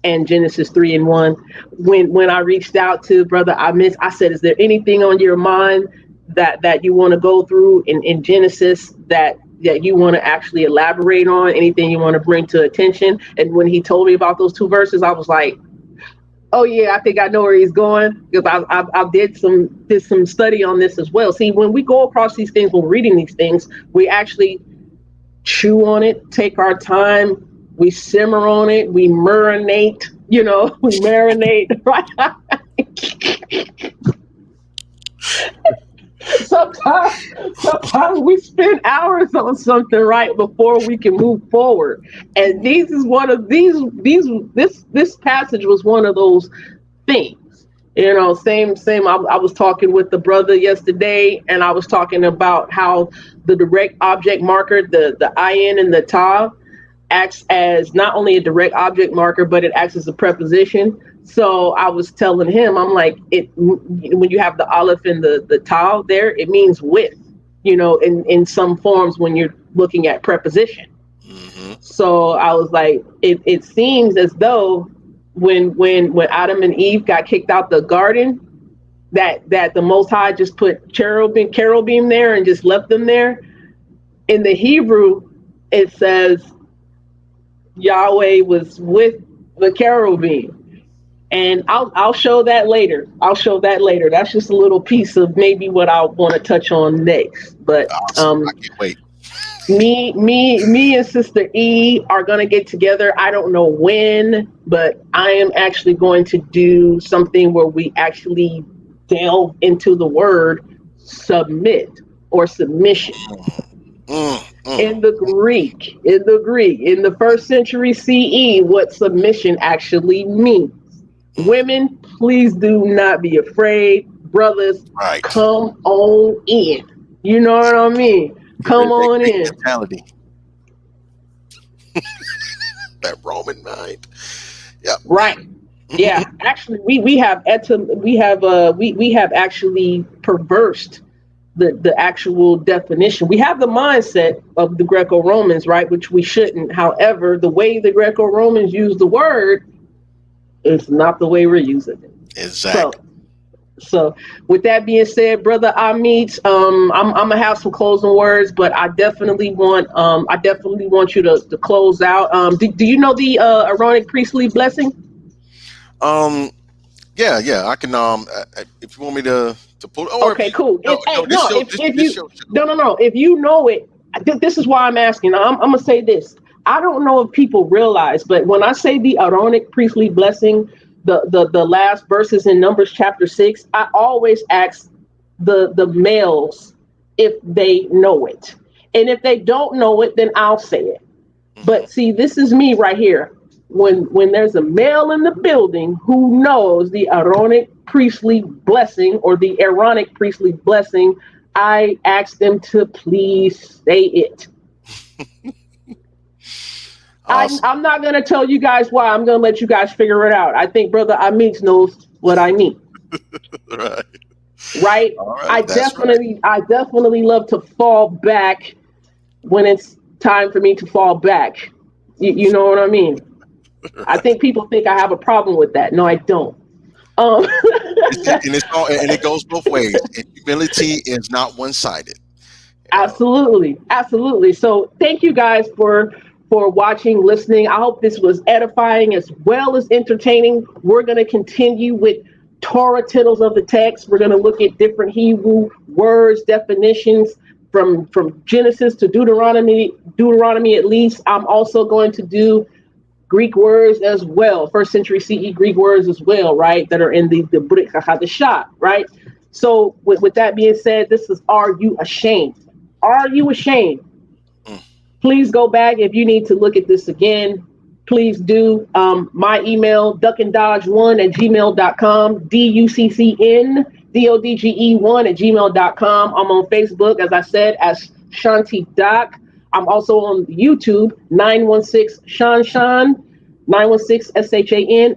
and Genesis 3:1. When I reached out to Brother Amitz, I said, is there anything on your mind that you want to go through in Genesis that you want to actually elaborate on? Anything you want to bring to attention? And when he told me about those two verses, I was like, oh yeah, I think I know where he's going, because I did some study on this as well. See, when we go across these things, when we're reading these things, we actually chew on it, take our time, we simmer on it, we marinate, we marinate, right? Sometimes we spend hours on something right before we can move forward. And this passage was one of those things. Same. I was talking with the brother yesterday, and I was talking about how the direct object marker, the ayin and the ta, acts as not only a direct object marker, but it acts as a preposition. So I was telling him, I'm like, when you have the aleph and the ta there, it means with, in some forms when you're looking at preposition. Mm-hmm. So I was like, it seems as though when Adam and Eve got kicked out the garden, that the Most High just put cherubim there and just left them there. In the Hebrew, it says Yahweh was with the cherubim. And I'll show that later. That's just a little piece of maybe what I want to touch on next. But awesome. I can't wait. Me and Sister E are gonna get together. I don't know when, but I am actually going to do something where we actually delve into the word submit or submission. In the Greek, in the first century CE, what submission actually means. Women, please do not be afraid. Brothers, right. Come on in. You know what I mean? Come on in. Mentality. That Roman mind. Yeah. Right. Yeah. Actually, we have actually perversed the actual definition. We have the mindset of the Greco-Romans, right, which we shouldn't. However, the way the Greco-Romans use the word is not the way we're using it. Exactly. So with that being said, brother Amitz, I'm gonna have some closing words, but I definitely want you to close out. Do you know the Aaronic priestly blessing? Yeah, I can. If you want me to pull, or Okay, cool. No. If you know it, this is why I'm asking. I'm gonna say this. I don't know if people realize, but when I say the Aaronic priestly blessing, the last verses in Numbers chapter 6, I always ask the males if they know it, and if they don't know it, then I'll say it. But see, this is me right here. When there's a male in the building who knows the Aaronic priestly blessing or the Aaronic priestly blessing, I ask them to please say it. Awesome. I'm not going to tell you guys why. I'm going to let you guys figure it out. I think Brother Amitz knows what I mean. Right. Right? I definitely love to fall back when it's time for me to fall back. You know what I mean? Right. I think people think I have a problem with that. No, I don't. And it goes both ways. And humility is not one-sided. Absolutely. So thank you guys for watching, listening. I hope this was edifying as well as entertaining. We're going to continue with Torah Tittles of the text. We're going to look at different Hebrew words, definitions from Genesis to Deuteronomy at least. I'm also going to do Greek words as well, first century CE Greek words as well, right, that are in the Brit Hadashah, right? So with that being said, this is Are You Ashamed? Are you ashamed? Please go back if you need to look at this again. Please do. My email, duckandodge1@gmail.com, DUCCNDODGE1@gmail.com. I'm on Facebook, as I said, as Shanti Doc. I'm also on YouTube, 916 Shan, 916 SHAN,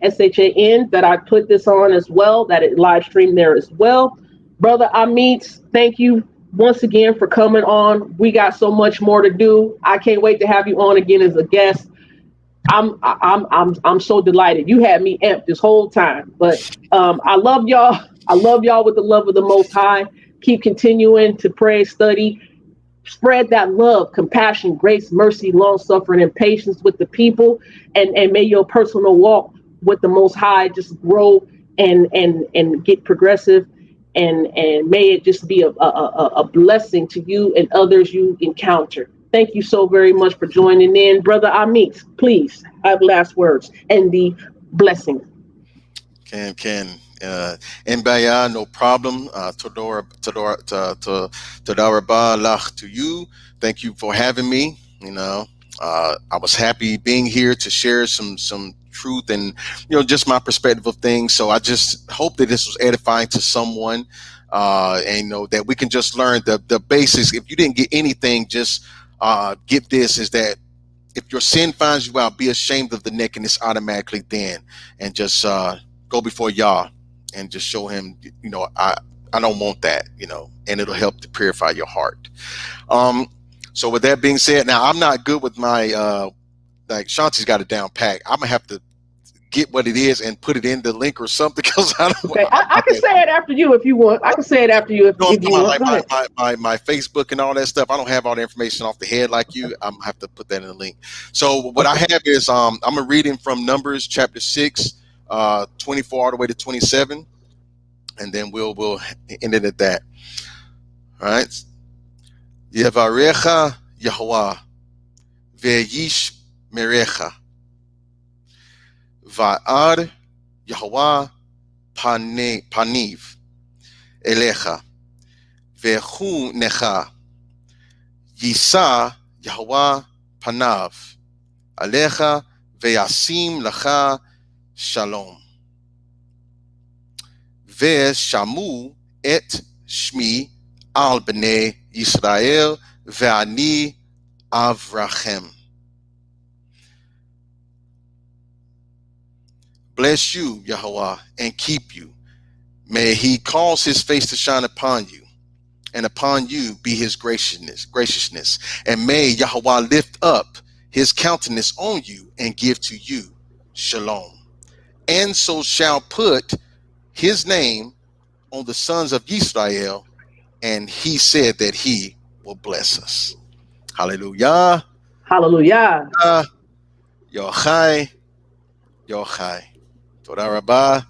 that I put this on as well, that it live streamed there as well. Brother Amitz, thank you once again for coming on. We got so much more to do. I can't wait to have you on again as a guest. I'm so delighted. You had me amped this whole time. But I love y'all. I love y'all with the love of the Most High. Keep continuing to pray, study, spread that love, compassion, grace, mercy, long suffering, and patience with the people. And may your personal walk with the Most High just grow and get progressive. And may it just be a blessing to you and others you encounter. Thank you so very much for joining in. Brother Amitz, please have last words and the blessing. Can. And Baya, no problem. Todora lach to you. Thank you for having me. I was happy being here to share some truth and just my perspective of things. So I just hope that this was edifying to someone, and that we can just learn the basics. If you didn't get anything, just get this: is that if your sin finds you out, be ashamed of the nakedness automatically then, and just go before Yah and just show him, I don't want that, and it'll help to purify your heart. So with that being said, now I'm not good with my like Shanti's got it down pat. I'm gonna have to get what it is and put it in the link or something, because I don't. Okay, I can say it after you if you want. I can say it after you if you want. Like my Facebook and all that stuff. I don't have all the information off the head like you. I'm gonna have to put that in the link. So what I have is I'm a reading from Numbers chapter 6, 24 all the way to 27, and then we'll end it at that. All right. Yevarecha Yahweh ve'yish merecha va'ar Yahweh paniv elecha ve'chu necha yisa Yahweh panav alecha ve'yasim lecha shalom ve'shamu et shmi al bnei Yisrael ve'ani avrachem. Bless you, Yahweh, and keep you. May he cause his face to shine upon you and upon you be his graciousness. And may Yahweh lift up his countenance on you and give to you shalom. And so shall put his name on the sons of Israel, and he said that he will bless us. Hallelujah. Hallelujah. Yochai. Yochai. Toda Rabbah.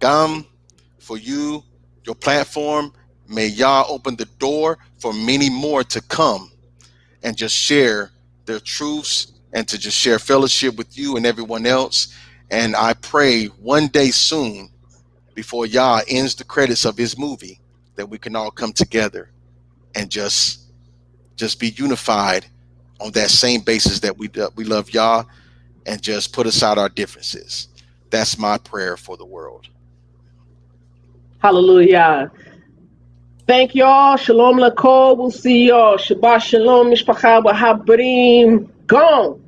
Gam, for you, your platform, may Yah open the door for many more to come and just share their truths and to just share fellowship with you and everyone else. And I pray one day soon, before Yah ends the credits of his movie, that we can all come together and just be unified on that same basis that we love Yah, and just put aside our differences. That's my prayer for the world. Hallelujah. Thank y'all. Shalom lakol. We'll see y'all. Shabbat shalom. Mishpacha v'habrim. Gone.